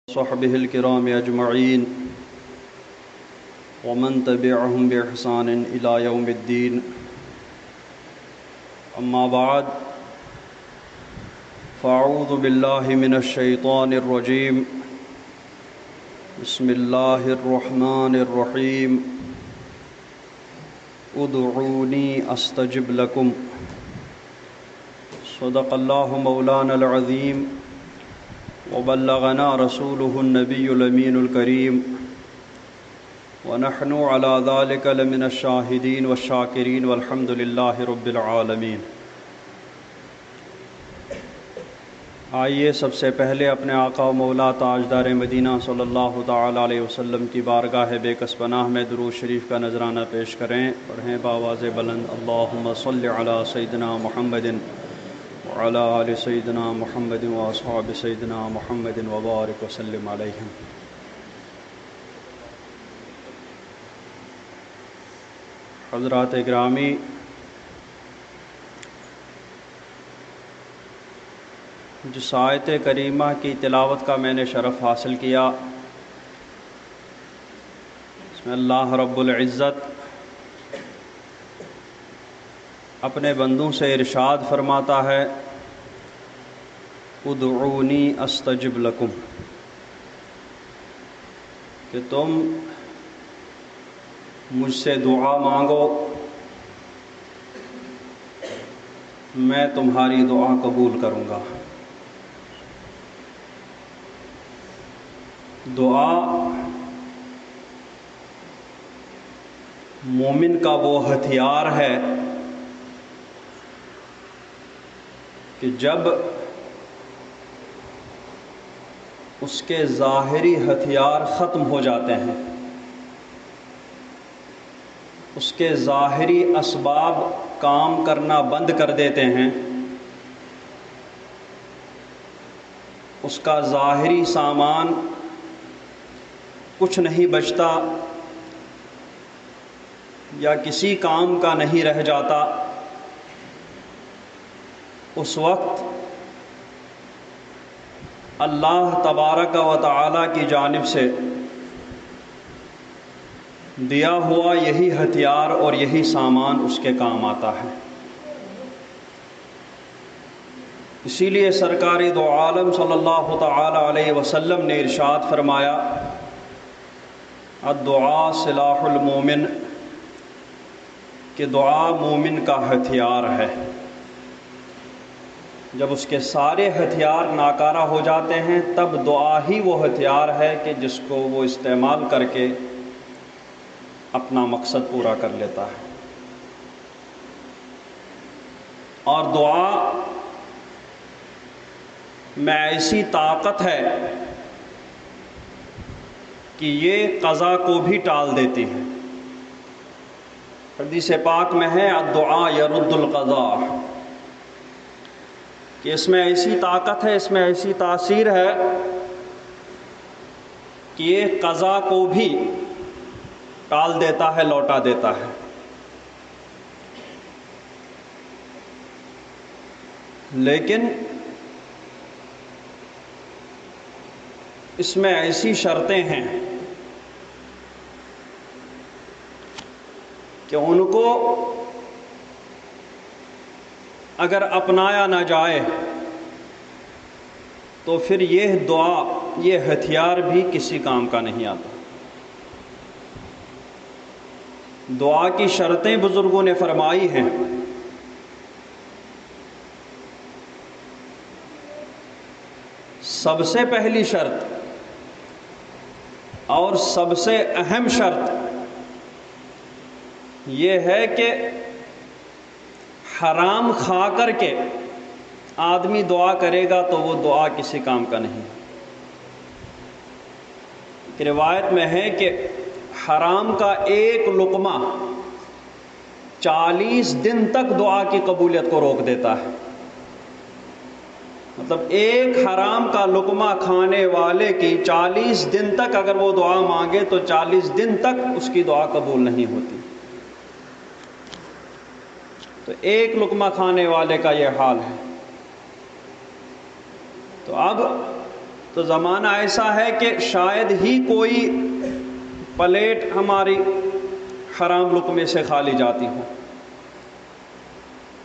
صحبه الكرام أجمعين ومن تبعهم بإحسان إلى يوم الدين. أما بعد، فأعوذ بالله من الشيطان الرجيم. بسم الله الرحمن الرحيم. ادعوني أستجب لكم. صدق الله مولانا العظيم وبلغنا رسوله النبي الأمين الكريم ونحن على ذلك لمن الشاهدين والشاكرين والحمد لله رب العالمين. آئیے سب سے پہلے اپنے آقا و مولا تاجدار مدینہ صلی اللہ تعالی علیہ وسلم کی بارگاہ بے کس پناہ میں درود شریف کا نذرانہ پیش کریں. پڑھیں بآواز بلند: اللہم صل علی سیدنا محمد وعلی آل سیدنا محمد واصحاب سیدنا محمد وبارک وسلم علیہم. حضرات گرامی، جس آیت کریمہ کی تلاوت کا میں نے شرف حاصل کیا، اس میں اللہ رب العزت اپنے بندوں سے ارشاد فرماتا ہے: ادعونی استجب لکم، کہ تم مجھ سے دعا مانگو، میں تمہاری دعا قبول کروں گا. دعا مومن کا وہ ہتھیار ہے کہ جب اس کے ظاہری ہتھیار ختم ہو جاتے ہیں، اس کے ظاہری اسباب کام کرنا بند کر دیتے ہیں، اس کا ظاہری سامان کچھ نہیں بچتا یا کسی کام کا نہیں رہ جاتا، اس وقت اللہ تبارک و تعالی کی جانب سے دیا ہوا یہی ہتھیار اور یہی سامان اس کے کام آتا ہے. اسی لیے سرکار دو عالم صلی اللہ تعالی علیہ وسلم نے ارشاد فرمایا: الدعاء سلاح المومن، کہ دعا مومن کا ہتھیار ہے. جب اس کے سارے ہتھیار ناکارہ ہو جاتے ہیں تب دعا ہی وہ ہتھیار ہے کہ جس کو وہ استعمال کر کے اپنا مقصد پورا کر لیتا ہے. اور دعا میں ایسی طاقت ہے کہ یہ قضا کو بھی ٹال دیتی ہے. حدیث پاک میں ہے: الدعاء يرد القضاء، کہ اس میں ایسی طاقت ہے، اس میں ایسی تاثیر ہے کہ یہ قضا کو بھی ٹال دیتا ہے، لوٹا دیتا ہے. لیکن اس میں ایسی شرطیں ہیں کہ ان کو اگر اپنایا نہ جائے تو پھر یہ دعا، یہ ہتھیار بھی کسی کام کا نہیں آتا. دعا کی شرطیں بزرگوں نے فرمائی ہیں. سب سے پہلی شرط اور سب سے اہم شرط یہ ہے کہ حرام کھا کر کے آدمی دعا کرے گا تو وہ دعا کسی کام کا نہیں. روایت میں ہے کہ حرام کا ایک لقمہ 40 دن تک دعا کی قبولیت کو روک دیتا ہے. مطلب ایک حرام کا لقمہ کھانے والے کی 40 دن تک اگر وہ دعا مانگے تو 40 دن تک اس کی دعا قبول نہیں ہوتی. تو ایک لقمہ کھانے والے کا یہ حال ہے. تو اب تو زمانہ ایسا ہے کہ شاید ہی کوئی پلیٹ ہماری حرام لقمے سے خالی جاتی ہو،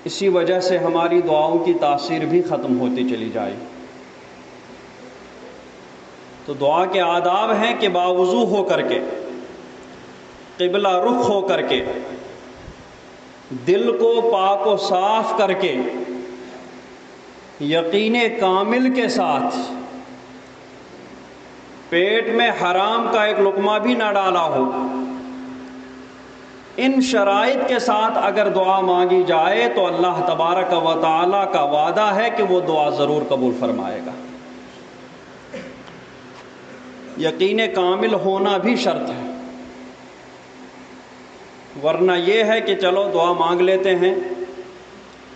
اسی وجہ سے ہماری دعاؤں کی تاثیر بھی ختم ہوتی چلی جائے۔ تو دعا کے آداب ہیں کہ باوضو ہو کر کے، قبلہ رخ ہو کر کے، دل کو پاک و صاف کر کے، یقین کامل کے ساتھ، پیٹ میں حرام کا ایک لقمہ بھی نہ ڈالا ہو، ان شرائط کے ساتھ اگر دعا مانگی جائے تو اللہ تبارک و تعالی کا وعدہ ہے کہ وہ دعا ضرور قبول فرمائے گا۔ یقین کامل ہونا بھی شرط ہے، ورنہ یہ ہے کہ چلو دعا مانگ لیتے ہیں،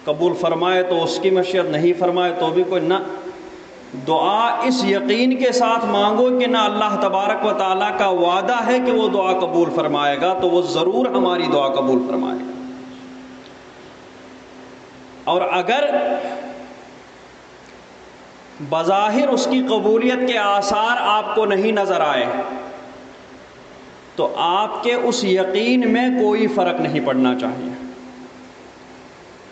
قبول فرمائے تو اس کی مشیت، نہیں فرمائے تو بھی کوئی نہ۔ دعا اس یقین کے ساتھ مانگو کہ نہ اللہ تبارک و تعالیٰ کا وعدہ ہے کہ وہ دعا قبول فرمائے گا، تو وہ ضرور ہماری دعا قبول فرمائے گا۔ اور اگر بظاہر اس کی قبولیت کے آثار آپ کو نہیں نظر آئے تو آپ کے اس یقین میں کوئی فرق نہیں پڑنا چاہیے،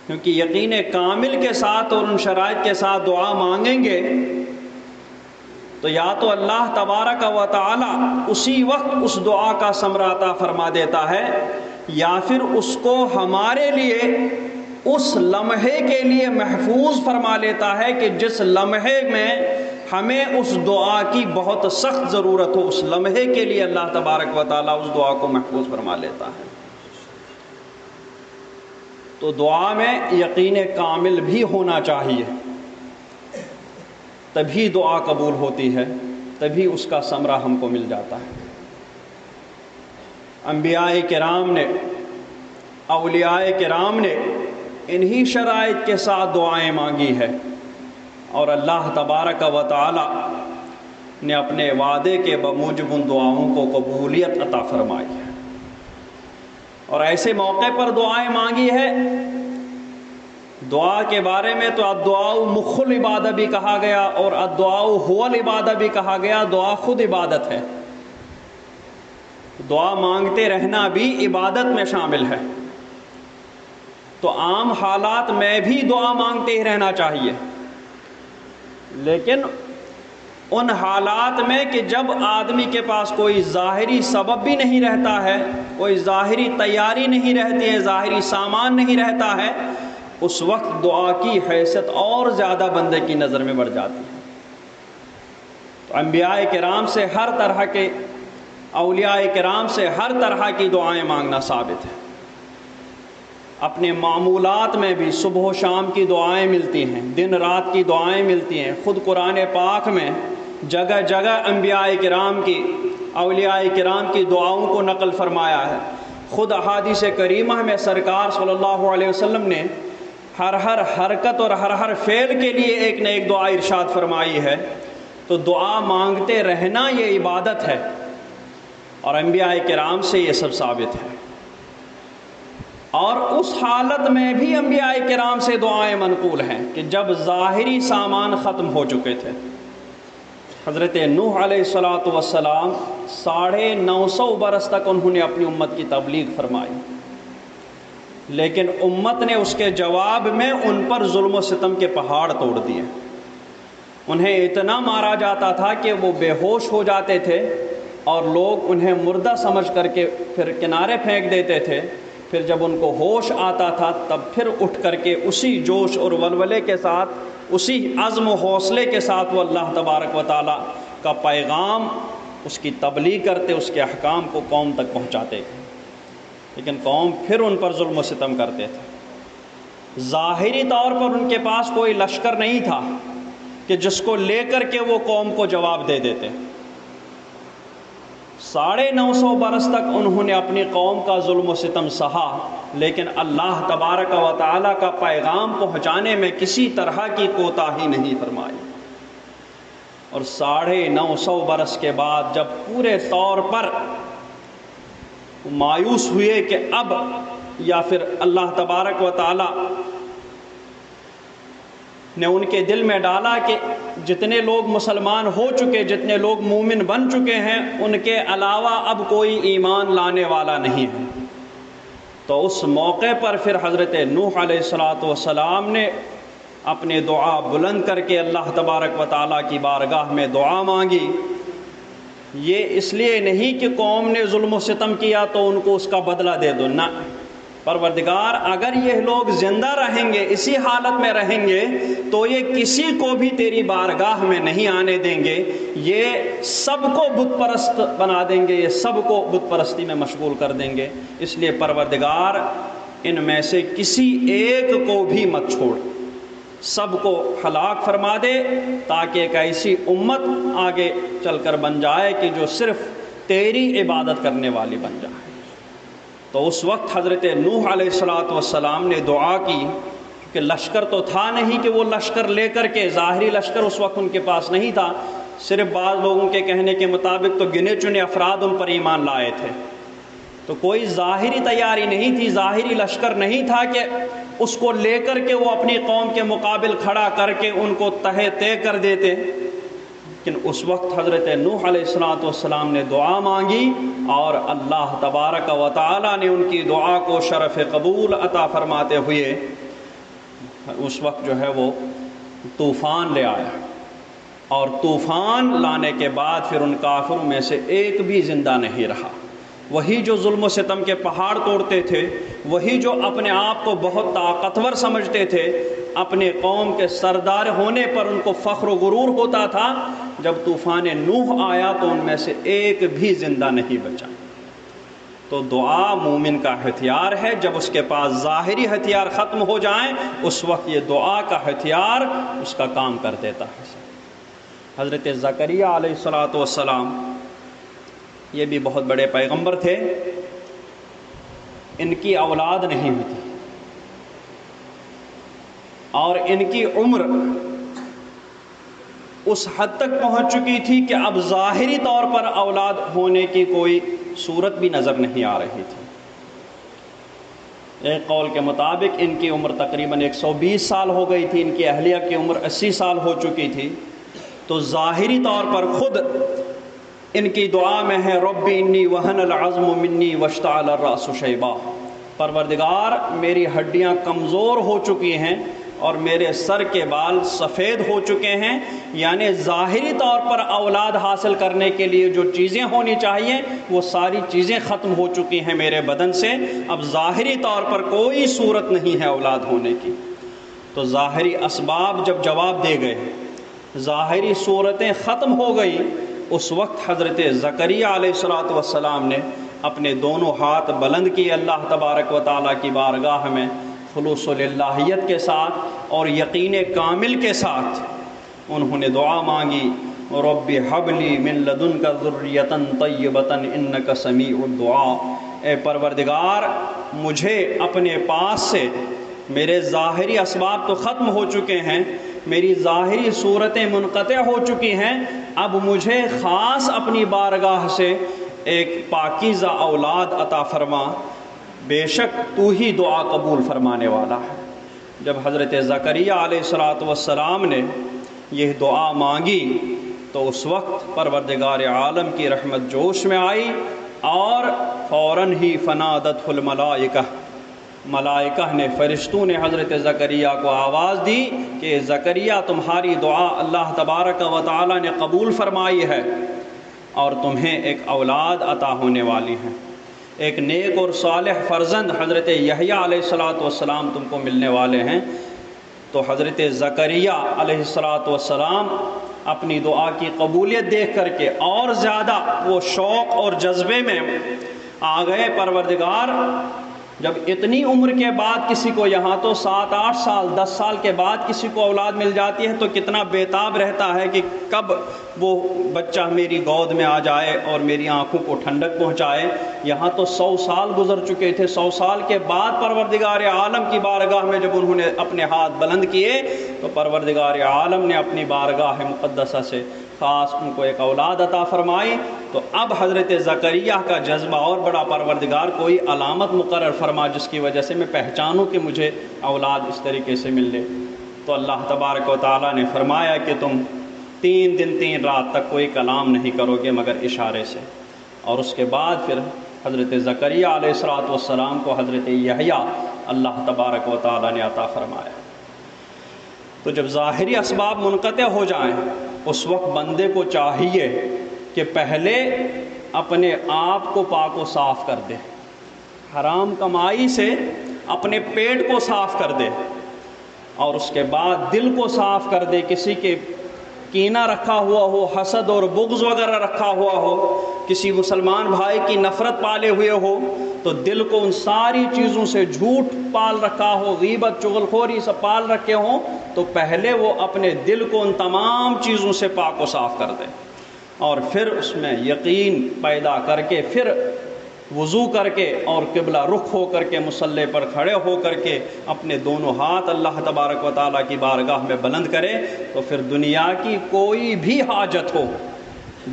کیونکہ یقین کامل کے ساتھ اور ان شرائط کے ساتھ دعا مانگیں گے تو یا تو اللہ تبارک و تعالی اسی وقت اس دعا کا ثمرہ عطا فرما دیتا ہے، یا پھر اس کو ہمارے لیے اس لمحے کے لیے محفوظ فرما لیتا ہے کہ جس لمحے میں ہمیں اس دعا کی بہت سخت ضرورت ہو، اس لمحے کے لیے اللہ تبارک و تعالی اس دعا کو محفوظ فرما لیتا ہے۔ تو دعا میں یقین کامل بھی ہونا چاہیے، تبھی دعا قبول ہوتی ہے، تبھی اس کا ثمرہ ہم کو مل جاتا ہے۔ انبیاء کرام نے، اولیاء کرام نے انہی شرائط کے ساتھ دعائیں مانگی ہے، اور اللہ تبارک و تعالی نے اپنے وعدے کے بموجب ان دعاؤں کو قبولیت عطا فرمائی ہے۔ اور ایسے موقع پر دعائیں مانگی ہے، دعا کے بارے میں تو الدعاء مخ العبادہ بھی کہا گیا اور الدعاء هو العبادہ بھی کہا گیا، دعا خود عبادت ہے، دعا مانگتے رہنا بھی عبادت میں شامل ہے۔ تو عام حالات میں بھی دعا مانگتے ہی رہنا چاہیے، لیکن ان حالات میں کہ جب آدمی کے پاس کوئی ظاہری سبب بھی نہیں رہتا ہے، کوئی ظاہری تیاری نہیں رہتی ہے، ظاہری سامان نہیں رہتا ہے، اس وقت دعا کی حیثیت اور زیادہ بندے کی نظر میں بڑھ جاتی ہے۔ تو انبیاء کرام سے ہر طرح کے، اولیاء کرام سے ہر طرح کی دعائیں مانگنا ثابت ہے۔ اپنے معمولات میں بھی صبح و شام کی دعائیں ملتی ہیں، دن رات کی دعائیں ملتی ہیں، خود قرآن پاک میں جگہ جگہ انبیاء کرام کی، اولیاء کرام کی دعاؤں کو نقل فرمایا ہے۔ خود احادیث کریمہ میں سرکار صلی اللہ علیہ وسلم نے ہر حرکت اور ہر فعل کے لیے ایک نہ ایک دعا ارشاد فرمائی ہے۔ تو دعا مانگتے رہنا یہ عبادت ہے، اور انبیاء کرام سے یہ سب ثابت ہے۔ اور اس حالت میں بھی انبیاء کرام سے دعائیں منقول ہیں کہ جب ظاہری سامان ختم ہو چکے تھے۔ حضرت نوح علیہ السلام 950 برس تک انہوں نے اپنی امت کی تبلیغ فرمائی، لیکن امت نے اس کے جواب میں ان پر ظلم و ستم کے پہاڑ توڑ دیے۔ انہیں اتنا مارا جاتا تھا کہ وہ بے ہوش ہو جاتے تھے، اور لوگ انہیں مردہ سمجھ کر کے پھر کنارے پھینک دیتے تھے۔ پھر جب ان کو ہوش آتا تھا تب پھر اٹھ کر کے اسی جوش اور ولولے کے ساتھ، اسی عزم و حوصلے کے ساتھ وہ اللہ تبارک و تعالیٰ کا پیغام، اس کی تبلیغ کرتے، اس کے احکام کو قوم تک پہنچاتے، لیکن قوم پھر ان پر ظلم و ستم کرتے تھے۔ ظاہری طور پر ان کے پاس کوئی لشکر نہیں تھا کہ جس کو لے کر کے وہ قوم کو جواب دے دیتے۔ 950 برس تک انہوں نے اپنی قوم کا ظلم و ستم سہا، لیکن اللہ تبارک و تعالیٰ کا پیغام پہنچانے میں کسی طرح کی کوتاہی نہیں فرمائی۔ اور 950 برس کے بعد جب پورے طور پر مایوس ہوئے کہ اب، یا پھر اللہ تبارک و تعالیٰ نے ان کے دل میں ڈالا کہ جتنے لوگ مسلمان ہو چکے، جتنے لوگ مومن بن چکے ہیں، ان کے علاوہ اب کوئی ایمان لانے والا نہیں ہے۔ تو اس موقع پر پھر حضرت نوح علیہ السلام نے اپنے دعا بلند کر کے اللہ تبارک و تعالیٰ کی بارگاہ میں دعا مانگی۔ یہ اس لیے نہیں کہ قوم نے ظلم و ستم کیا تو ان کو اس کا بدلہ دے دو، نہ، پروردگار اگر یہ لوگ زندہ رہیں گے، اسی حالت میں رہیں گے، تو یہ کسی کو بھی تیری بارگاہ میں نہیں آنے دیں گے، یہ سب کو بت پرست بنا دیں گے، یہ سب کو بت پرستی میں مشغول کر دیں گے۔ اس لیے پروردگار ان میں سے کسی ایک کو بھی مت چھوڑ، سب کو ہلاک فرما دے، تاکہ ایک ایسی امت آگے چل کر بن جائے کہ جو صرف تیری عبادت کرنے والی بن جائے۔ تو اس وقت حضرت نوح علیہ السلام نے دعا کی کہ لشکر تو تھا نہیں کہ وہ لشکر لے کر کے، ظاہری لشکر اس وقت ان کے پاس نہیں تھا، صرف بعض لوگوں کے کہنے کے مطابق تو گنے چنے افراد ان پر ایمان لائے تھے، تو کوئی ظاہری تیاری نہیں تھی، ظاہری لشکر نہیں تھا کہ اس کو لے کر کے وہ اپنی قوم کے مقابل کھڑا کر کے ان کو تہہ طے کر دیتے۔ لیکن اس وقت حضرت نوح علیہ السلام نے دعا مانگی اور اللہ تبارک و تعالی نے ان کی دعا کو شرف قبول عطا فرماتے ہوئے اس وقت جو ہے وہ طوفان لے آیا، اور طوفان لانے کے بعد پھر ان کافروں میں سے ایک بھی زندہ نہیں رہا۔ وہی جو ظلم و ستم کے پہاڑ توڑتے تھے، وہی جو اپنے آپ کو بہت طاقتور سمجھتے تھے، اپنے قوم کے سردار ہونے پر ان کو فخر و غرور ہوتا تھا، جب طوفان نوح آیا تو ان میں سے ایک بھی زندہ نہیں بچا۔ تو دعا مومن کا ہتھیار ہے، جب اس کے پاس ظاہری ہتھیار ختم ہو جائیں اس وقت یہ دعا کا ہتھیار اس کا کام کر دیتا ہے۔ حضرت زکریا علیہ السلام یہ بھی بہت بڑے پیغمبر تھے، ان کی اولاد نہیں ہوئی تھی اور ان کی عمر اس حد تک پہنچ چکی تھی کہ اب ظاہری طور پر اولاد ہونے کی کوئی صورت بھی نظر نہیں آ رہی تھی۔ ایک قول کے مطابق ان کی عمر تقریباً 120 سال ہو گئی تھی، ان کی اہلیہ کی عمر 80 سال ہو چکی تھی، تو ظاہری طور پر خود ان کی دعا میں ہے رب انی وہن العظم منی واشتعل الرأس شیبا، پروردگار میری ہڈیاں کمزور ہو چکی ہیں اور میرے سر کے بال سفید ہو چکے ہیں، یعنی ظاہری طور پر اولاد حاصل کرنے کے لیے جو چیزیں ہونی چاہیے وہ ساری چیزیں ختم ہو چکی ہیں میرے بدن سے، اب ظاہری طور پر کوئی صورت نہیں ہے اولاد ہونے کی۔ تو ظاہری اسباب جب جواب دے گئے، ظاہری صورتیں ختم ہو گئی، اس وقت حضرت زکریا علیہ السلام نے اپنے دونوں ہاتھ بلند کیے اللہ تبارک و تعالیٰ کی بارگاہ میں خلوص للہیت کے ساتھ اور یقین کامل کے ساتھ انہوں نے دعا مانگی، رب ہب لی من لدنک ذریۃ طیبۃ انک سمیع الدعاء، اے پروردگار مجھے اپنے پاس سے، میرے ظاہری اسباب تو ختم ہو چکے ہیں، میری ظاہری صورتیں منقطع ہو چکی ہیں، اب مجھے خاص اپنی بارگاہ سے ایک پاکیزہ اولاد عطا فرما، بے شک تو ہی دعا قبول فرمانے والا ہے۔ جب حضرت زکریا علیہ السلام نے یہ دعا مانگی تو اس وقت پروردگار عالم کی رحمت جوش میں آئی اور فوراً ہی فنادت الملائکہ، ملائکہ نے، فرشتوں نے حضرت زکریا کو آواز دی کہ زکریا تمہاری دعا اللہ تبارک و تعالی نے قبول فرمائی ہے اور تمہیں ایک اولاد عطا ہونے والی ہے، ایک نیک اور صالح فرزند حضرت یحییٰ علیہ السلام تم کو ملنے والے ہیں۔ تو حضرت زکریا علیہ السلام اپنی دعا کی قبولیت دیکھ کر کے اور زیادہ وہ شوق اور جذبے میں آ گئے، پروردگار جب اتنی عمر کے بعد کسی کو، یہاں تو 7 8 سال 10 سال کے بعد کسی کو اولاد مل جاتی ہے تو کتنا بیتاب رہتا ہے کہ کب وہ بچہ میری گود میں آ جائے اور میری آنکھوں کو ٹھنڈک پہنچائے۔ یہاں تو 100 سال گزر چکے تھے، 100 سال کے بعد پروردگار عالم کی بارگاہ میں جب انہوں نے اپنے ہاتھ بلند کیے تو پروردگار عالم نے اپنی بارگاہ مقدسہ سے خاص ان کو ایک اولاد عطا فرمائی۔ تو اب حضرت زکریا کا جذبہ اور بڑا، پروردگار کوئی علامت مقرر فرما جس کی وجہ سے میں پہچانوں کہ مجھے اولاد اس طریقے سے مل لے۔ تو اللہ تبارک و تعالیٰ نے فرمایا کہ تم 3 دن 3 رات تک کوئی کلام نہیں کرو گے مگر اشارے سے۔ اور اس کے بعد پھر حضرت زکریا علیہ السلام کو حضرت یحییٰ اللہ تبارک و تعالیٰ نے عطا فرمایا۔ تو جب ظاہری اسباب منقطع ہو جائیں اس وقت بندے کو چاہیے کہ پہلے اپنے آپ کو پاک و صاف کر دے، حرام کمائی سے اپنے پیٹ کو صاف کر دے، اور اس کے بعد دل کو صاف کر دے۔ کسی کے کینہ رکھا ہوا ہو، حسد اور بغض وغیرہ رکھا ہوا ہو، کسی مسلمان بھائی کی نفرت پالے ہوئے ہو، تو دل کو ان ساری چیزوں سے، جھوٹ پال رکھا ہو، غیبت چغلخوری سب پال رکھے ہوں، تو پہلے وہ اپنے دل کو ان تمام چیزوں سے پاک و صاف کر دے، اور پھر اس میں یقین پیدا کر کے پھر وضو کر کے اور قبلہ رخ ہو کر کے مصلی پر کھڑے ہو کر کے اپنے دونوں ہاتھ اللہ تبارک و تعالیٰ کی بارگاہ میں بلند کرے، تو پھر دنیا کی کوئی بھی حاجت ہو،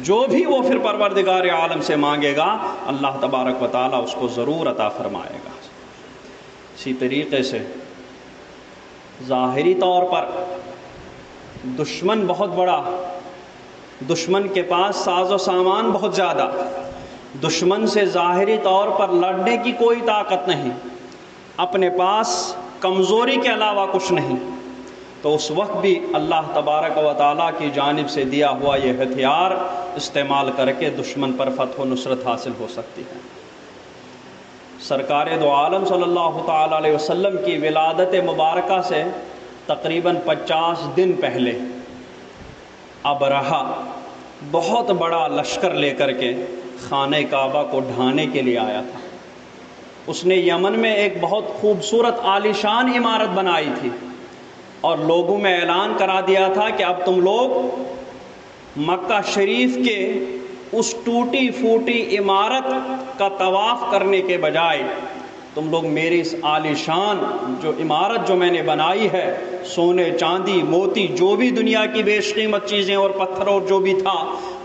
جو بھی وہ پھر پروردگار عالم سے مانگے گا اللہ تبارک و تعالیٰ اس کو ضرور عطا فرمائے گا۔ اسی طریقے سے ظاہری طور پر دشمن بہت بڑا، دشمن کے پاس ساز و سامان بہت زیادہ، دشمن سے ظاہری طور پر لڑنے کی کوئی طاقت نہیں، اپنے پاس کمزوری کے علاوہ کچھ نہیں، تو اس وقت بھی اللہ تبارک و تعالیٰ کی جانب سے دیا ہوا یہ ہتھیار استعمال کر کے دشمن پر فتح و نصرت حاصل ہو سکتی ہے۔ سرکار دو عالم صلی اللہ تعالیٰ علیہ وسلم کی ولادت مبارکہ سے تقریباً 50 دن پہلے ابرہہ بہت بڑا لشکر لے کر کے خانہ کعبہ کو ڈھانے کے لیے آیا تھا۔ اس نے یمن میں ایک بہت خوبصورت عالیشان عمارت بنائی تھی اور لوگوں میں اعلان کرا دیا تھا کہ اب تم لوگ مکہ شریف کے اس ٹوٹی پھوٹی عمارت کا طواف کرنے کے بجائے تم لوگ میری اس عالیشان جو عمارت جو میں نے بنائی ہے، سونے چاندی موتی جو بھی دنیا کی بیش قیمت چیزیں اور پتھر اور جو بھی تھا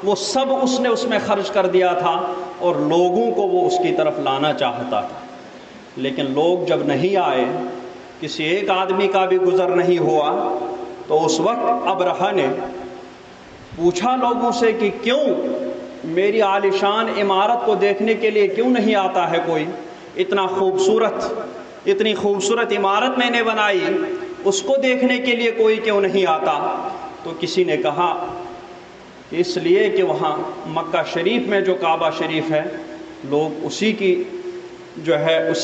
وہ سب اس نے اس میں خرچ کر دیا تھا، اور لوگوں کو وہ اس کی طرف لانا چاہتا تھا۔ لیکن لوگ جب نہیں آئے، کسی ایک آدمی کا بھی گزر نہیں ہوا، تو اس وقت ابرہہ نے پوچھا لوگوں سے کہ کیوں میری عالیشان عمارت کو دیکھنے کے لیے کیوں نہیں آتا ہے کوئی؟ اتنی خوبصورت عمارت میں نے بنائی، اس کو دیکھنے کے لیے کوئی کیوں نہیں آتا؟ تو کسی نے کہا کہ اس لیے کہ وہاں مکہ شریف میں جو کعبہ شریف ہے، لوگ اسی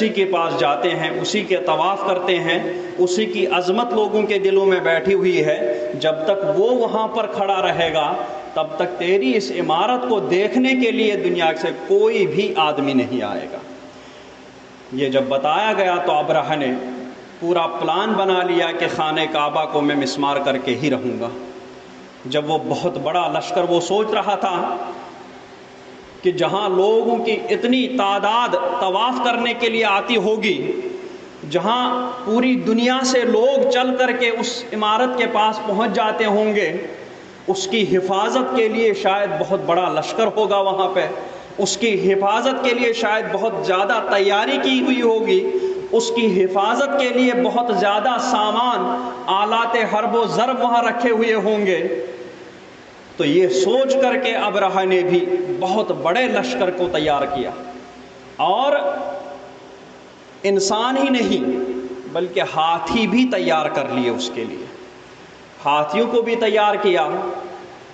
کے پاس جاتے ہیں، اسی کے طواف کرتے ہیں، اسی کی عظمت لوگوں کے دلوں میں بیٹھی ہوئی ہے، جب تک وہ وہاں پر کھڑا رہے گا تب تک تیری اس عمارت کو دیکھنے کے لیے دنیا سے کوئی بھی آدمی نہیں آئے گا۔ یہ جب بتایا گیا تو ابرہہ نے پورا پلان بنا لیا کہ خانہ کعبہ کو میں مسمار کر کے ہی رہوں گا۔ جب وہ بہت بڑا لشکر وہ سوچ رہا تھا کہ جہاں لوگوں کی اتنی تعداد طواف کرنے کے لیے آتی ہوگی، جہاں پوری دنیا سے لوگ چل کر کے اس عمارت کے پاس پہنچ جاتے ہوں گے، اس کی حفاظت کے لیے شاید بہت بڑا لشکر ہوگا وہاں پہ، اس کی حفاظت کے لیے شاید بہت زیادہ تیاری کی ہوئی ہوگی، اس کی حفاظت کے لیے بہت زیادہ سامان، آلات حرب و ضرب وہاں رکھے ہوئے ہوں گے۔ تو یہ سوچ کر کے ابرہہ نے بھی بہت بڑے لشکر کو تیار کیا، اور انسان ہی نہیں بلکہ ہاتھی بھی تیار کر لیے اس کے لیے۔ ہاتھیوں کو بھی تیار کیا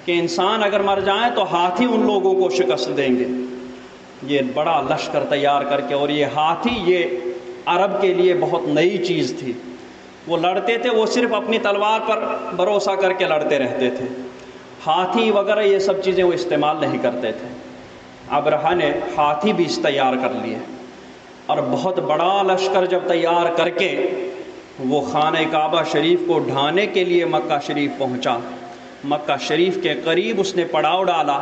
کہ انسان اگر مر جائیں تو ہاتھی ان لوگوں کو شکست دیں گے۔ یہ بڑا لشکر تیار کر کے، اور یہ ہاتھی یہ عرب کے لیے بہت نئی چیز تھی۔ وہ لڑتے تھے، وہ صرف اپنی تلوار پر بھروسہ کر کے لڑتے رہتے تھے، ہاتھی وغیرہ یہ سب چیزیں وہ استعمال نہیں کرتے تھے۔ ابرہہ نے ہاتھی بھی تیار کر لیے، اور بہت بڑا لشکر جب تیار کر کے وہ خانہ کعبہ شریف کو ڈھانے کے لیے مکہ شریف پہنچا، مکہ شریف کے قریب اس نے پڑاؤ ڈالا،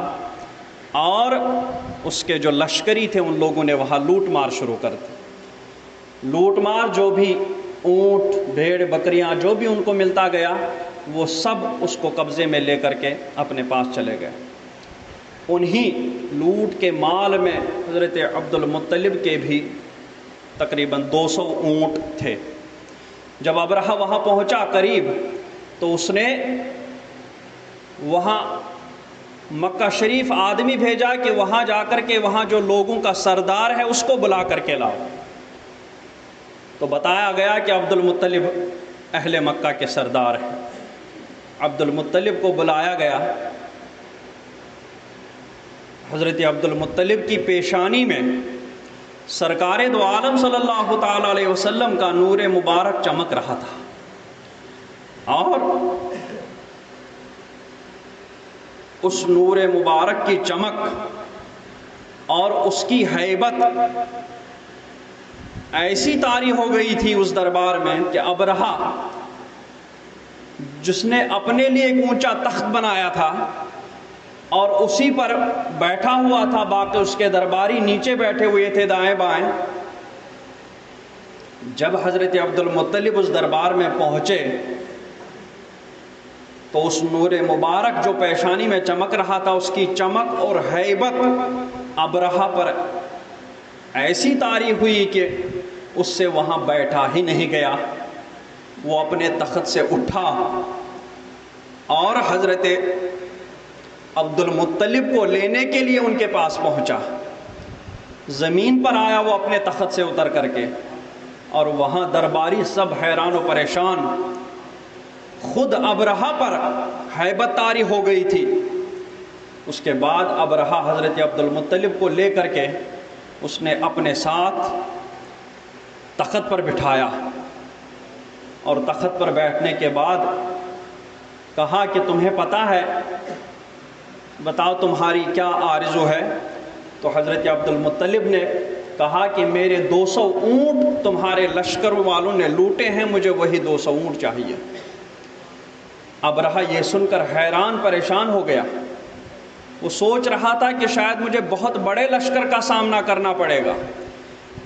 اور اس کے جو لشکری تھے ان لوگوں نے وہاں لوٹ مار شروع کر دی۔ لوٹ مار، جو بھی اونٹ بھیڑ بکریاں جو بھی ان کو ملتا گیا وہ سب اس کو قبضے میں لے کر کے اپنے پاس چلے گئے۔ انہی لوٹ کے مال میں حضرت عبد المطلب کے بھی تقریباً 200 اونٹ تھے۔ جب ابرہہ وہاں پہنچا قریب تو اس نے وہاں مکہ شریف آدمی بھیجا کہ وہاں جا کر کے وہاں جو لوگوں کا سردار ہے اس کو بلا کر کے لاؤ۔ تو بتایا گیا کہ عبد المطلب اہل مکہ کے سردار ہیں۔ عبد المطلب کو بلایا گیا۔ حضرت عبد المطلب کی پیشانی میں سرکار دو عالم صلی اللہ تعالی علیہ وسلم کا نور مبارک چمک رہا تھا، اور اس نور مبارک کی چمک اور اس کی ہیبت ایسی طاری ہو گئی تھی اس دربار میں کہ ابرہہ جس نے اپنے لیے ایک اونچا تخت بنایا تھا اور اسی پر بیٹھا ہوا تھا، باقی اس کے درباری نیچے بیٹھے ہوئے تھے دائیں بائیں، جب حضرت عبد المطلب اس دربار میں پہنچے تو اس نور مبارک جو پیشانی میں چمک رہا تھا اس کی چمک اور ہیبت ابرہہ پر ایسی طاری ہوئی کہ اس سے وہاں بیٹھا ہی نہیں گیا۔ وہ اپنے تخت سے اٹھا اور حضرت عبد المطلب کو لینے کے لیے ان کے پاس پہنچا۔ زمین پر آیا وہ اپنے تخت سے اتر کر کے، اور وہاں درباری سب حیران و پریشان۔ خود ابرہہ پر ہیبت طاری ہو گئی تھی۔ اس کے بعد ابرہہ حضرت عبد المطلب کو لے کر کے اس نے اپنے ساتھ تخت پر بٹھایا، اور تخت پر بیٹھنے کے بعد کہا کہ تمہیں پتہ ہے، بتاؤ تمہاری کیا آرزو ہے؟ تو حضرت عبد المطلب نے کہا کہ میرے 200 اونٹ تمہارے لشکر والوں نے لوٹے ہیں، مجھے وہی 200 اونٹ چاہیے۔ ابرہہ یہ سن کر حیران پریشان ہو گیا۔ وہ سوچ رہا تھا کہ شاید مجھے بہت بڑے لشکر کا سامنا کرنا پڑے گا۔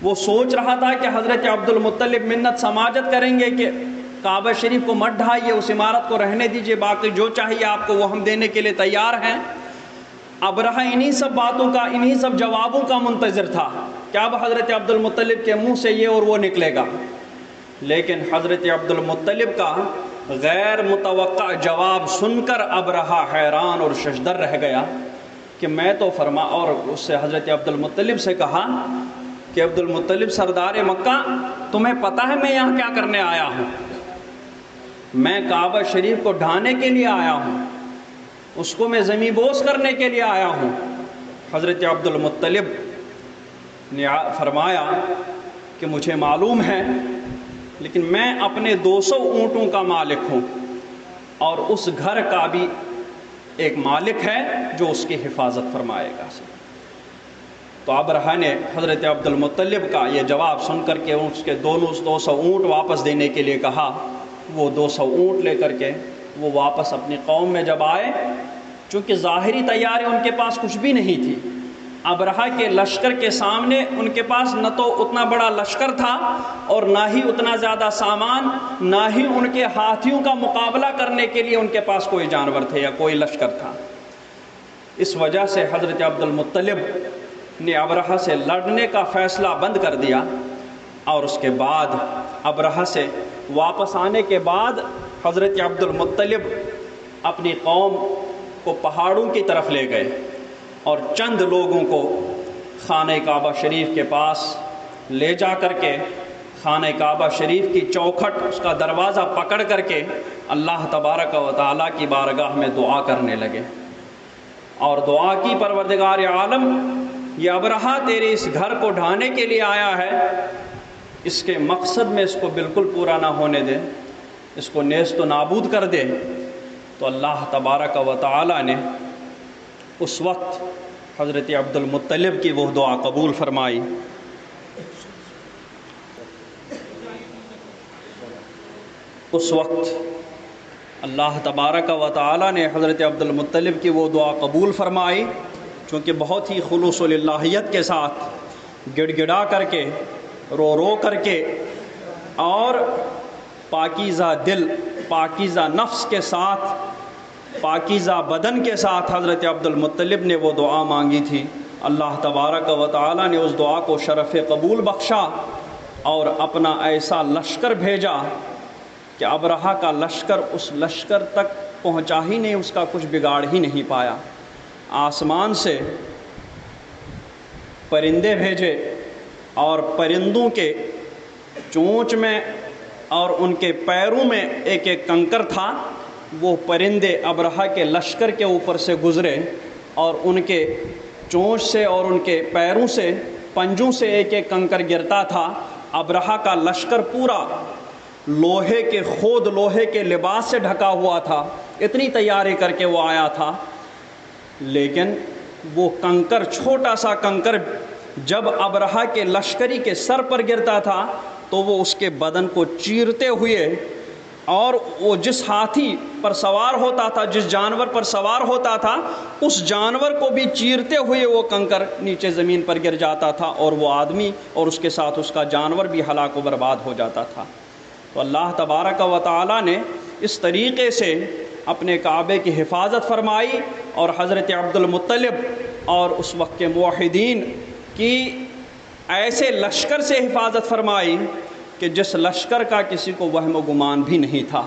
وہ سوچ رہا تھا کہ حضرت عبد المطلب منت سماجت کریں گے کہ کعبہ شریف کو مت ڈھائیے، اس عمارت کو رہنے دیجیے، باقی جو چاہیے آپ کو وہ ہم دینے کے لیے تیار ہیں۔ ابرہہ انہی سب باتوں کا، انہی سب جوابوں کا منتظر تھا کہ اب حضرت عبد المطلب کے منہ سے یہ اور وہ نکلے گا، لیکن حضرت عبد المطلب کا غیر متوقع جواب سن کر ابرہہ حیران اور ششدر رہ گیا کہ میں تو اور اس سے حضرت عبد المطلب سے کہا کہ عبد المطلب سردار مکہ، تمہیں پتہ ہے میں یہاں کیا کرنے آیا ہوں؟ میں کعبہ شریف کو ڈھانے کے لیے آیا ہوں، اس کو میں زمین بوس کرنے کے لیے آیا ہوں۔ حضرت عبد المطلب نے فرمایا کہ مجھے معلوم ہے، لیکن میں اپنے 200 اونٹوں کا مالک ہوں، اور اس گھر کا بھی ایک مالک ہے جو اس کی حفاظت فرمائے گا۔ تو ابرہہ نے حضرت عبد المطلب کا یہ جواب سن کر کے اس کے 200 اونٹ واپس دینے کے لیے کہا۔ وہ 200 اونٹ لے کر کے وہ واپس اپنی قوم میں جب آئے، چونکہ ظاہری تیاری ان کے پاس کچھ بھی نہیں تھی، ابرہہ کے لشکر کے سامنے ان کے پاس نہ تو اتنا بڑا لشکر تھا اور نہ ہی اتنا زیادہ سامان، نہ ہی ان کے ہاتھیوں کا مقابلہ کرنے کے لیے ان کے پاس کوئی جانور تھے یا کوئی لشکر تھا۔ اس وجہ سے حضرت عبد المطلب نے ابرہہ سے لڑنے کا فیصلہ بند کر دیا، اور اس کے بعد ابرہہ سے واپس آنے کے بعد حضرت عبد المطلب اپنی قوم کو پہاڑوں کی طرف لے گئے اور چند لوگوں کو خانہ کعبہ شریف کے پاس لے جا کر کے خانہ کعبہ شریف کی چوکھٹ، اس کا دروازہ پکڑ کر کے اللہ تبارک و تعالیٰ کی بارگاہ میں دعا کرنے لگے، اور دعا کی پروردگار عالم، یہ ابرہہ تیرے اس گھر کو ڈھانے کے لیے آیا ہے، اس کے مقصد میں اس کو بالکل پورا نہ ہونے دے، اس کو نیست و نابود کر دے۔ تو اللہ تبارک و تعالیٰ نے اس وقت حضرت عبد المطلب کی وہ دعا قبول فرمائی۔ اس وقت اللہ تبارک و تعالیٰ نے حضرت عبد المطلب کی وہ دعا قبول فرمائی، چونکہ بہت ہی خلوص و للہیت کے ساتھ گڑ گڑا کر کے، رو رو کر کے، اور پاکیزہ دل، پاکیزہ نفس کے ساتھ، پاکیزہ بدن کے ساتھ حضرت عبد المطلب نے وہ دعا مانگی تھی۔ اللہ تبارک و تعالیٰ نے اس دعا کو شرف قبول بخشا اور اپنا ایسا لشکر بھیجا کہ ابرہہ کا لشکر اس لشکر تک پہنچا ہی نہیں، اس کا کچھ بگاڑ ہی نہیں پایا۔ آسمان سے پرندے بھیجے اور پرندوں کے چونچ میں اور ان کے پیروں میں ایک ایک کنکر تھا۔ وہ پرندے ابرہہ کے لشکر کے اوپر سے گزرے اور ان کے چونچ سے اور ان کے پیروں سے، پنجوں سے ایک ایک کنکر گرتا تھا۔ ابرہہ کا لشکر پورا لوہے کے لباس سے ڈھکا ہوا تھا، اتنی تیاری کر کے وہ آیا تھا، لیکن وہ کنکر، چھوٹا سا کنکر جب ابرہہ کے لشکری کے سر پر گرتا تھا تو وہ اس کے بدن کو چیرتے ہوئے، اور وہ جس ہاتھی پر سوار ہوتا تھا، جس جانور پر سوار ہوتا تھا، اس جانور کو بھی چیرتے ہوئے وہ کنکر نیچے زمین پر گر جاتا تھا، اور وہ آدمی اور اس کے ساتھ اس کا جانور بھی ہلاک و برباد ہو جاتا تھا۔ تو اللہ تبارک و تعالی نے اس طریقے سے اپنے کعبے کی حفاظت فرمائی، اور حضرت عبد المطلب اور اس وقت کے موحدین کی ایسے لشکر سے حفاظت فرمائی کہ جس لشکر کا کسی کو وہم و گمان بھی نہیں تھا۔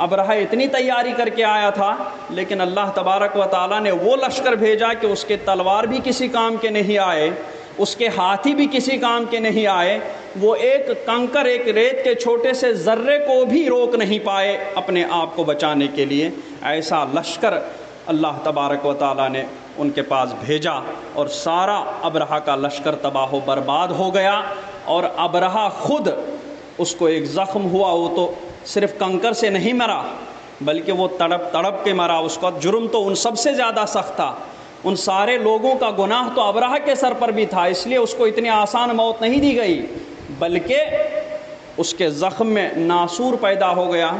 ابرہہ اتنی تیاری کر کے آیا تھا، لیکن اللہ تبارک و تعالیٰ نے وہ لشکر بھیجا کہ اس کے تلوار بھی کسی کام کے نہیں آئے، اس کے ہاتھی بھی کسی کام کے نہیں آئے، وہ ایک کنکر، ایک ریت کے چھوٹے سے ذرے کو بھی روک نہیں پائے اپنے آپ کو بچانے کے لیے۔ ایسا لشکر اللہ تبارک و تعالیٰ نے ان کے پاس بھیجا، اور سارا ابرہہ کا لشکر تباہ و برباد ہو گیا۔ اور ابرہہ خود، اس کو ایک زخم ہوا، وہ تو صرف کنکر سے نہیں مرا بلکہ وہ تڑپ تڑپ کے مرا۔ اس کا جرم تو ان سب سے زیادہ سخت تھا، ان سارے لوگوں کا گناہ تو ابرہہ کے سر پر بھی تھا، اس لیے اس کو اتنی آسان موت نہیں دی گئی، بلکہ اس کے زخم میں ناسور پیدا ہو گیا،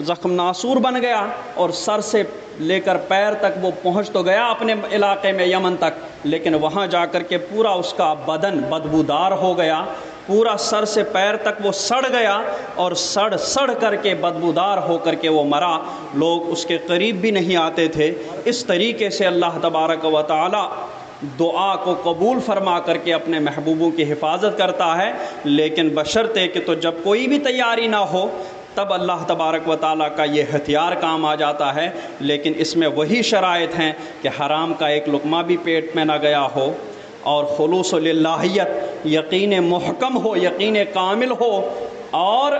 زخم ناسور بن گیا، اور سر سے لے کر پیر تک وہ پہنچ تو گیا اپنے علاقے میں یمن تک، لیکن وہاں جا کر کے پورا اس کا بدن بدبودار ہو گیا، پورا سر سے پیر تک وہ سڑ گیا، اور سڑ کر کے بدبودار ہو کر کے وہ مرا۔ لوگ اس کے قریب بھی نہیں آتے تھے۔ اس طریقے سے اللہ تبارک و تعالی دعا کو قبول فرما کر کے اپنے محبوبوں کی حفاظت کرتا ہے، لیکن بشرطے کہ تو جب کوئی بھی تیاری نہ ہو تب اللہ تبارک و تعالیٰ کا یہ ہتھیار کام آ جاتا ہے، لیکن اس میں وہی شرائط ہیں کہ حرام کا ایک لقمہ بھی پیٹ میں نہ گیا ہو، اور خلوص للہیت، یقین محکم ہو، یقین کامل ہو، اور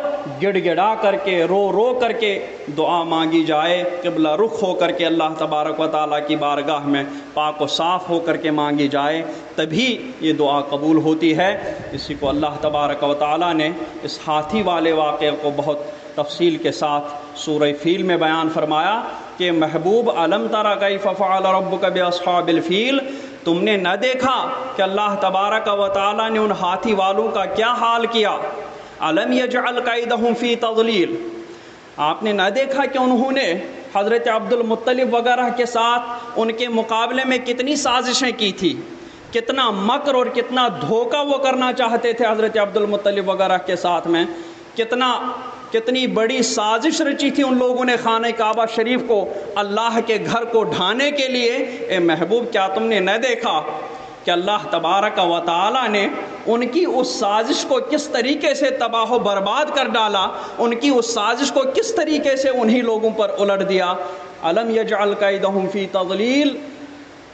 گڑ گڑا کر کے، رو رو کر کے دعا مانگی جائے، قبلہ رخ ہو کر کے اللہ تبارک و تعالیٰ کی بارگاہ میں پاک و صاف ہو کر کے مانگی جائے، تبھی یہ دعا قبول ہوتی ہے۔ اسی کو اللہ تبارک و تعالیٰ نے اس ہاتھی والے واقعے کو بہت تفصیل کے ساتھ سورہ فیل میں بیان فرمایا کہ محبوب علم تری کیف فعل ربک باصحاب الفیل، تم نے نہ دیکھا کہ اللہ تبارک و تعالیٰ نے ان ہاتھی والوں کا کیا حال کیا؟ علم یجعل کیدہم فی تضلیل، آپ نے نہ دیکھا کہ انہوں نے حضرت عبد المطلب وغیرہ کے ساتھ ان کے مقابلے میں کتنی سازشیں کی تھی، کتنا مکر اور کتنا دھوکہ وہ کرنا چاہتے تھے حضرت عبد المطلب وغیرہ کے ساتھ میں، کتنی بڑی سازش رچی تھی ان لوگوں نے خانہ کعبہ شریف کو، اللہ کے گھر کو ڈھانے کے لیے۔ اے محبوب، کیا تم نے نہ دیکھا کہ اللہ تبارک و تعالیٰ نے ان کی اس سازش کو کس طریقے سے تباہ و برباد کر ڈالا، ان کی اس سازش کو کس طریقے سے انہی لوگوں پر الٹ دیا۔ الم یجعل کیدہم فی تضلیل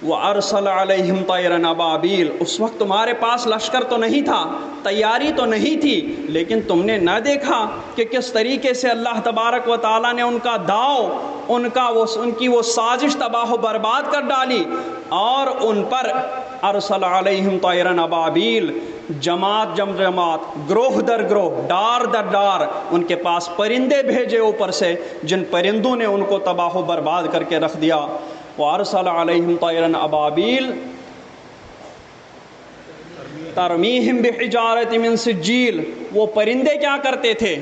وارسل علیہم طیرا ابابیل، اس وقت تمہارے پاس لشکر تو نہیں تھا، تیاری تو نہیں تھی، لیکن تم نے نہ دیکھا کہ کس طریقے سے اللہ تبارک و تعالیٰ نے ان کا داؤ، ان کی وہ سازش تباہ و برباد کر ڈالی، اور ان پر ارسل علیہم طیرا ابابیل، جماعت جماعت، گروہ در گروہ، ڈار در ڈار ان کے پاس پرندے بھیجے اوپر سے، جن پرندوں نے ان کو تباہ و برباد کر کے رکھ دیا۔ وارسل علیہم طیرا ابابیل ترمیہم بحجارۃ من سجیل، وہ پرندے کیا کرتے تھے؟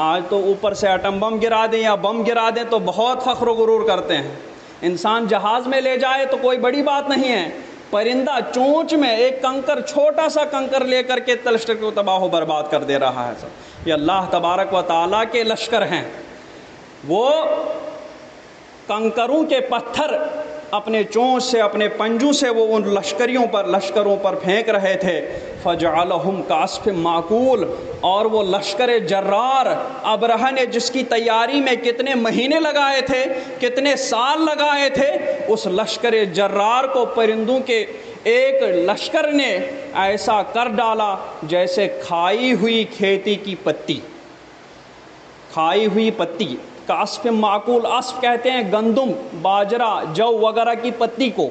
آج تو اوپر سے ایٹم بم گرا دیں یا بم گرا دیں تو بہت فخر و غرور کرتے ہیں، انسان جہاز میں لے جائے تو کوئی بڑی بات نہیں ہے، پرندہ چونچ میں ایک کنکر، چھوٹا سا کنکر لے کر کے لشکر کو تباہ و برباد کر دے رہا ہے۔ یہ اللہ تبارک و تعالیٰ کے لشکر ہیں، وہ کنکروں کے پتھر اپنے چونچ سے اپنے پنجوں سے وہ ان لشکروں پر پھینک رہے تھے. فجعلہم کعصف معقول، اور وہ لشکر جرار ابرہہ نے جس کی تیاری میں کتنے مہینے لگائے تھے، کتنے سال لگائے تھے، اس لشکر جرار کو پرندوں کے ایک لشکر نے ایسا کر ڈالا جیسے کھائی ہوئی کھیتی کی پتی، کھائی ہوئی پتی. کعصف معقول، عصف کہتے ہیں گندم، باجرہ، جو وغیرہ کی پتی کو،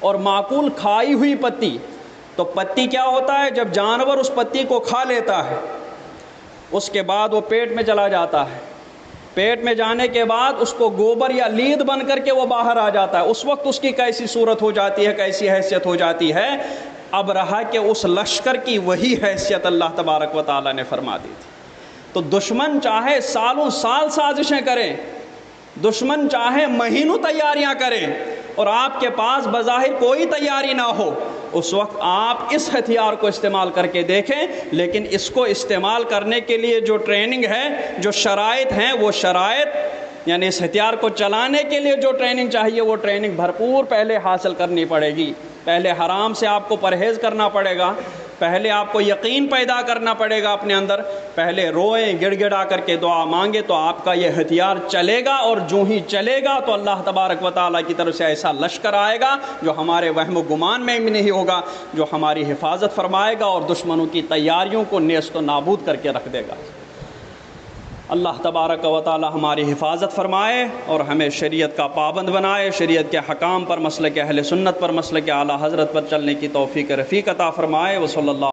اور معقول کھائی ہوئی پتی. تو پتی کیا ہوتا ہے؟ جب جانور اس پتی کو کھا لیتا ہے اس کے بعد وہ پیٹ میں چلا جاتا ہے، پیٹ میں جانے کے بعد اس کو گوبر یا لید بن کر کے وہ باہر آ جاتا ہے. اس وقت اس کی کیسی صورت ہو جاتی ہے، کیسی حیثیت ہو جاتی ہے؟ ابرہہ کے اس لشکر کی وہی حیثیت اللہ تبارک و تعالیٰ نے فرما دی تھی. تو دشمن چاہے سالوں سال سازشیں کریں، دشمن چاہے مہینوں تیاریاں کریں، اور آپ کے پاس بظاہر کوئی تیاری نہ ہو، اس وقت آپ اس ہتھیار کو استعمال کر کے دیکھیں. لیکن اس کو استعمال کرنے کے لیے جو ٹریننگ ہے، جو شرائط ہیں، وہ شرائط یعنی اس ہتھیار کو چلانے کے لیے جو ٹریننگ چاہیے وہ ٹریننگ بھرپور پہلے حاصل کرنی پڑے گی. پہلے حرام سے آپ کو پرہیز کرنا پڑے گا، پہلے آپ کو یقین پیدا کرنا پڑے گا اپنے اندر، پہلے روئیں، گڑ گڑا کر کے دعا مانگے تو آپ کا یہ ہتھیار چلے گا. اور جو ہی چلے گا تو اللہ تبارک و تعالیٰ کی طرف سے ایسا لشکر آئے گا جو ہمارے وہم و گمان میں بھی نہیں ہوگا، جو ہماری حفاظت فرمائے گا اور دشمنوں کی تیاریوں کو نیست و نابود کر کے رکھ دے گا. اللہ تبارک و تعالی ہماری حفاظت فرمائے اور ہمیں شریعت کا پابند بنائے، شریعت کے حکام پر، مسلک اہل سنت پر، مسلک اعلیٰ حضرت پر چلنے کی توفیق رفیق عطا فرمائے. وصلی اللہ